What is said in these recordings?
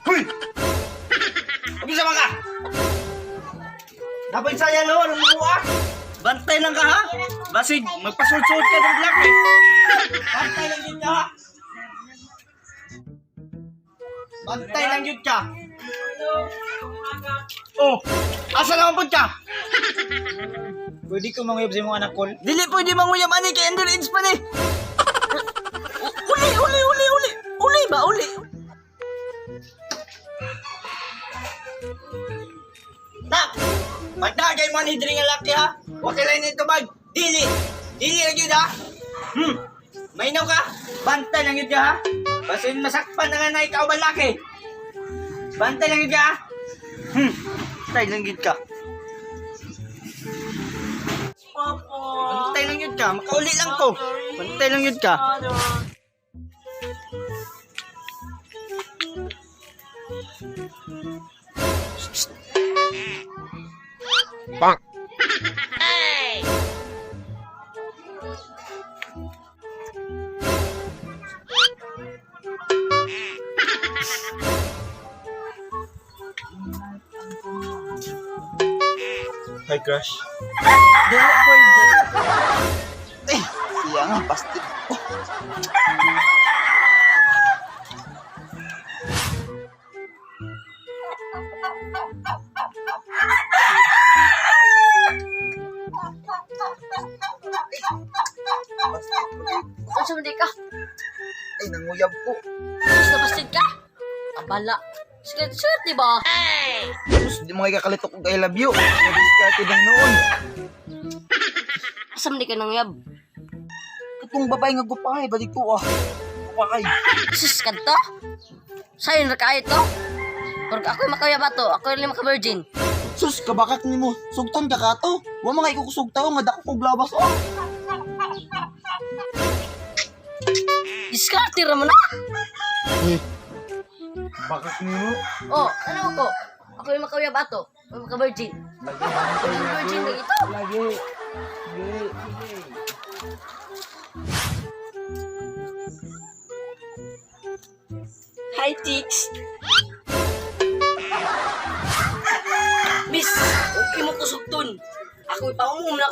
Hoy! Abi sama ka! Dapat saya lo, ano mo ah? Bantay lang ka ha? Basig, magpasud-sud ka ng black eh. Bantay lang yun ka ha? Bantay lang yun ka. Oh, asa naman po ka? Pwede ko manguyab sa mga anak ko. Dili pwede manguyam ani kay underage pa ni. Uli ba? Uli. Tak! Pagdagay mo ni Dring laki ha? Okay lang nito bag. Dili lang yun ha? Maynaw ka? Bantay lang yun ka ha? Basin masakpan na nga na ikaw ba laki? Bantay lang yun ka ha? Bantay lang yun ka. Bantay lang yun ka. Makauli lang ko. Bantay lang yun ka. Bang! Hi, crush. Dili pwede. Iya nga, pasti. Unsa man di ka? Ay, nanguyab ko. Basta bastid ka? Abala. Sige, di ba? Tapos, di mga ikakalitok ko I love you. Discarded ang noon. Asa man di ka nangyab? Itong babae nga gupay, balik ko ah. Gupay. Sus ka to? Sa'yo na kaya to? Pag ako'y makaya ba to? Ako'y lima ka virgin. Sus, kabakak ni mo. Sugton ka ka to. Wa mga ikukusugtaw, nga dako kog labas oh. Diskarte ra mo na. Bakak ni mo. Oh, ano ko? Ako'y makaya ba to? Ako'y maka virgin. Ako'y virgin na ito. Lagi. Hi, chicks. Miss, okay mo kusugton. Ako'y paumum na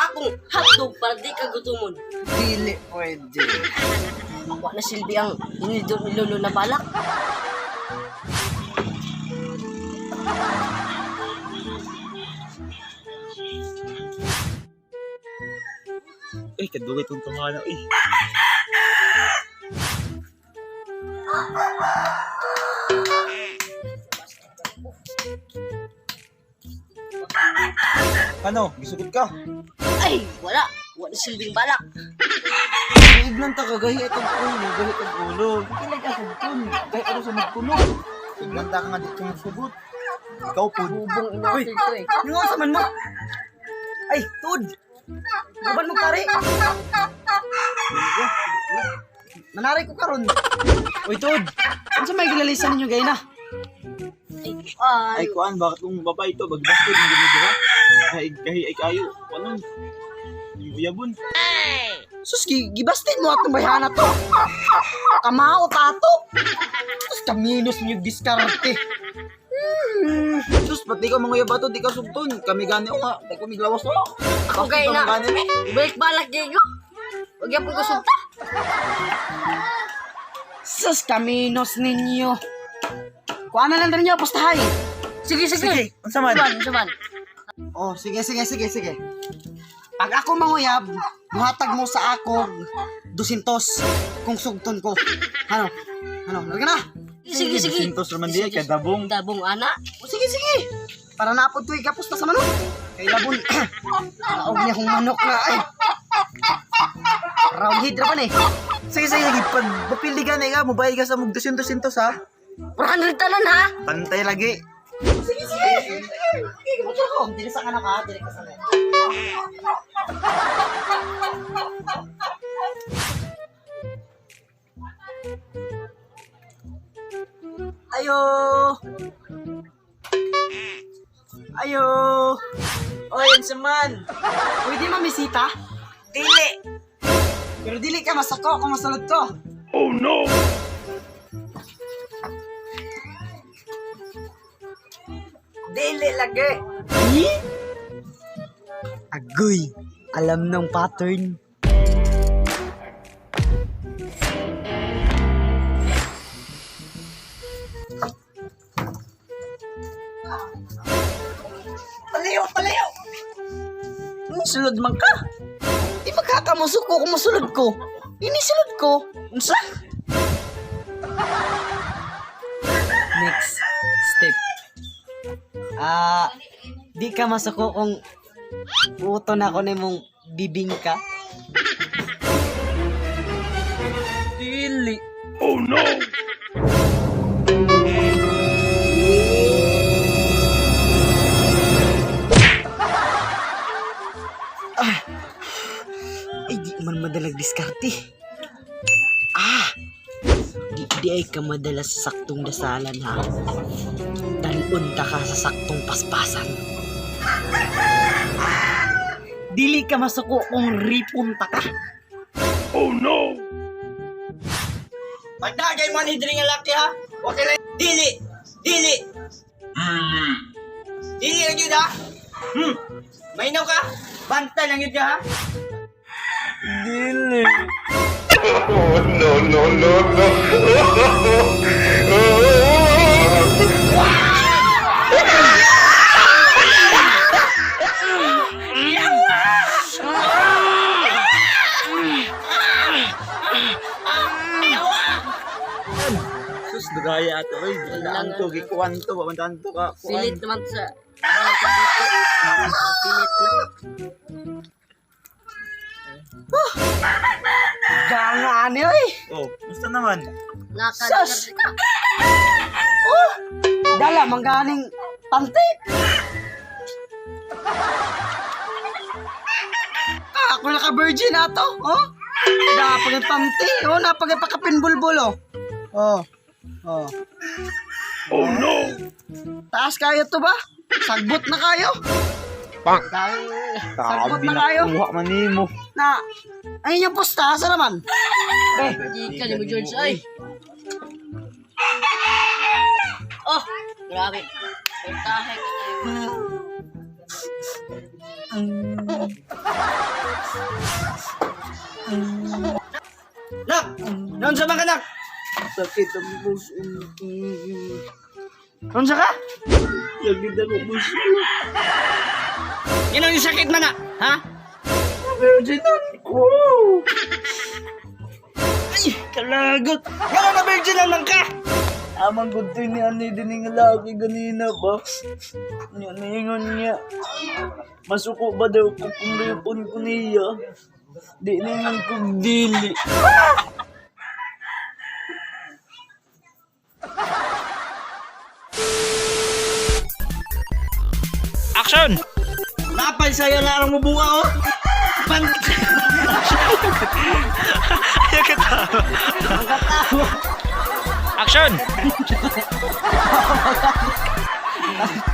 akong hotdog para di ka gutumon. Dili pwede. Wa na silbi ang inilolo na balak. Eh, kadugay itong tumana eh. Ano? Gisugod ka? Ay, wala. Wala silbing balak. Iglan ta kagahi itong ulo, gahi itong ulo. Hindi ka sugton. Gahi ano sa magpuno. Iglan ta ka nga dito yung sugot. Ikaw po. Bubong inatil to eh. Yung sa man mo. Ay, Tud. Gaban mo kare. Manari ko karon. Uy, Tud. Ano sa may gilalisan ninyo gay na? Ay, Ay, kuan, bakit kung babae ito, bagbasted, maganda ba? Kahi ay kayo. Ano? Yabon. Sus, gibastin mo atong bayhana to. Kamao tato. Sus, kaminos mo yung diskarte. Sus, ba't di ka mga yabato, di ka sugton? Kami gani o nga, di ko miglawas o. ako gay na. Balik balak gay ko. Huwag yan po gusulta. Sus, kaminos ninyo. Kuha na lang ninyo, pustahay. Sige. Unsa man? Unsa man? Oh, sige. Pag ako manguyab, muhatag mo sa ako 200 kung sugton ko. Ano? Lagi na. Sige. Sintos naman diya, kadabong. Dabong ana. O, sige. Para napod ko ikapusta sa manok. Kay labon. Naog niya kong manok na ay. Round head ra pa ni. Sige. Pag bapildi ka na ikaw, mabay ka sa mug 200 ha. 400 talan ha. Pantay lagi. Sige. Kumutsa ko. Dili sa kanak ha. Dili ka sa kanak. Ayo. O, yan sa man. Pwede mamisita? Dili. Pero dili ka masako kung masulod ko. Oh no! dili lagi. Agoy, alam ng pattern. Palayo! Sulod man ka. Di magkakamusuko kung masulod ko. Inisulod ko. Unsa? Next step. Di ka masuko kung uto na ako mong bibing ka. Dili. Ay, di man madalag diskarte. Di ay ka madalas sa saktong dasalan, ha? Dalun ta ka sa saktong paspasan. Dili ka masuko kung ripon ta ka. Pagdagay mo ni diri nga laki ha. Okay lang. Dili. Dili lang yun ha. Mainaw ka. Banta lang yun ha. Dili. Sus, dugaya ato. Ay, anto, gikuwanto, pamantanto ka. Pilit naman sa... Pilit na. Gangaan oy. Oh, gusto naman. Nakalimutan ka. Dala mangganing tante. Ako naka-virgin ato, oh. Napag tante, oh, napag pakapinbulbul, oh. Oh. Oh no. Taas kayo to ba? Sagbot na kayo. Sagbot na kayo. Kuha man nimo. Na, ayun yung pusta, asa naman? Di ka ni mo, George. Ay! Oh! Grabe. Puntahe ka tayo. Nak! Noon sa mga nak! Sakit ang puso. Noon sa ka? Sakit ang puso. Yan ang yung sakit man na. Ha? Virgin ko. Ay! Kalagot! Yan na virgin naman ka! Amang gusto ni Ani din nga lagi ganina ba? Ningon niya. Masuko ba daw ko kung lipon ko niya? Di ningon kong dili. Action! Napay sa'yo na ang mabunga, oh! Action!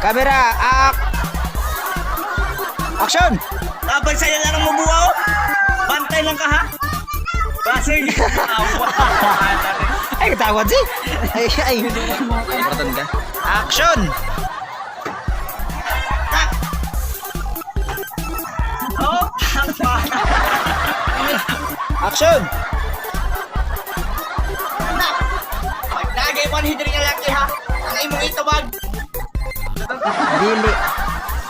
Camera, action! Napay sa'yo na ang mabunga, oh! Bantay lang ka, ha? Basing! Ay, katawad si. Ay. Importante ka. Action! Oh, action! Pagdagay mo ang hidring nga laki ha. Ang imong itubag. Dili.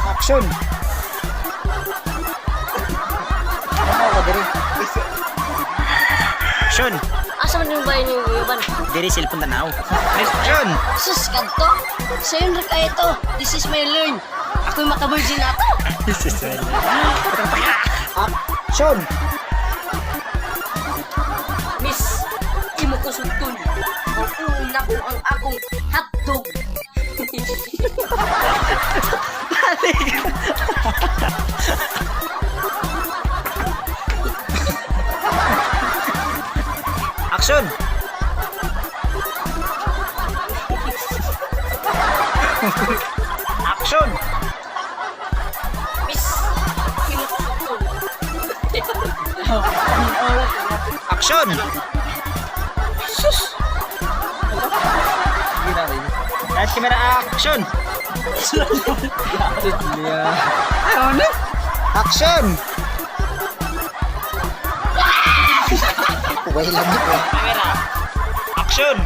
Action. Ano ka diri? Action! Asa man yung bahay ni Yuban? Diri cellphone tanaw. Action! Sus, kanto? Sa'yo na kaya ito. This is my learn. Ako'y maka-virgin na ako. Action. Miss, imo ko sugtun. Una ko ang akong hotdog. Action! Action! Miss, imo ko sugtun. Action! Sus! Light camera action! Ayaw na. Action! Kuway lang ito. Action!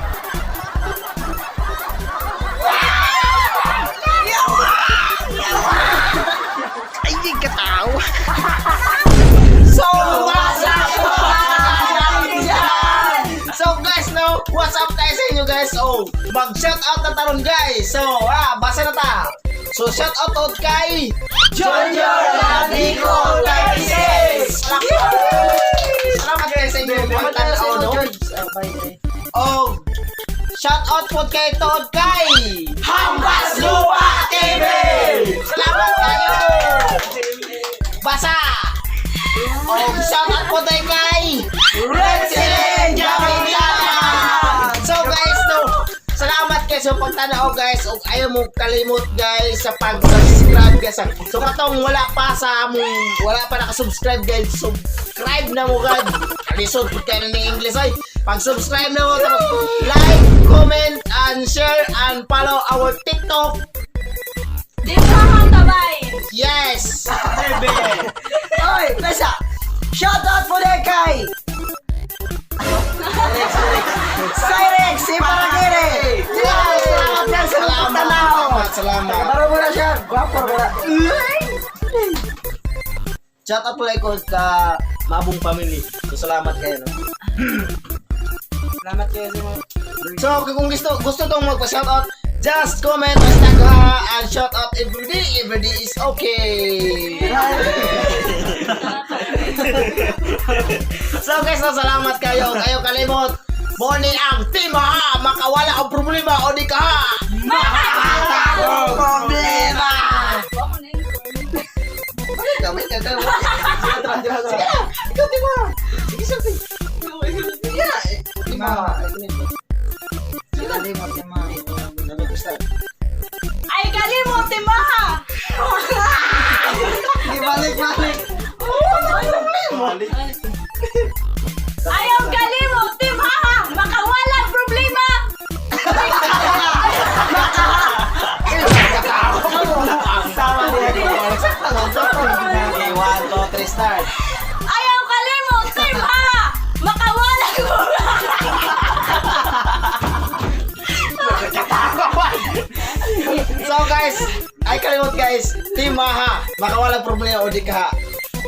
Ay, di ka tao. So, so guys, no, what's up guys sa inyo guys? Oh, mag-shout out na taron guys. So, basa na ta. So, shout out kay Junior Ladico 36. Salamat guys sa inyo. Oh, shout out po kay Todd kay Hambas Lupa TV. Salamat kayo. Basa. Oh, shout out po tayo kay Redselen Jamilana. So guys, no, salamat kayo sa pagtanaw guys. O ayaw mo kalimot guys sa pag-subscribe guys. So katong wala pa nakasubscribe guys, subscribe na mo guys. Kalisod po kayo ng English ay. Pag-subscribe na mo, tapos like, comment, and share, and follow our TikTok. Di ba ang tabay? Yes! Oy, Besa! Shout out po dahil kay Cyrex, si Paragire! Yes! Salamat yan sa pagtanaw! Salamat! Baro mo na siya! Guwapo mo na! Shout out po dahil ko ka Mabong Family. So, salamat kayo, no? Salamat kayo sa mga... So, kung gusto tong magpa-shout out, just comment, hashtag ha, and shout out everyday. Everyday is okay. So guys, salamat kayo. Kayo kalimot. Boni ang team ha. Makawala ang problema o di ka ha. Makakatago problema. Sige na. Ikaw team ha. Sige sabi. Sige na. Team ha. Ay, kalimot, timaha! Balik. Ayaw kalimot, timaha! Makawalang problema! Okay, 1, 2, 3, start. Ayaw kalimot, timaha! Makawalang problema! So guys, ay kalimot guys, Team Maha, makawalang problema o di ka.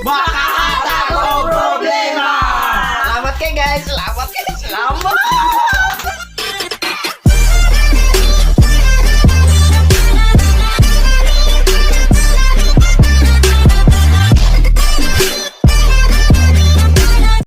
Makakatago problema! Salamat kayo guys, salamat!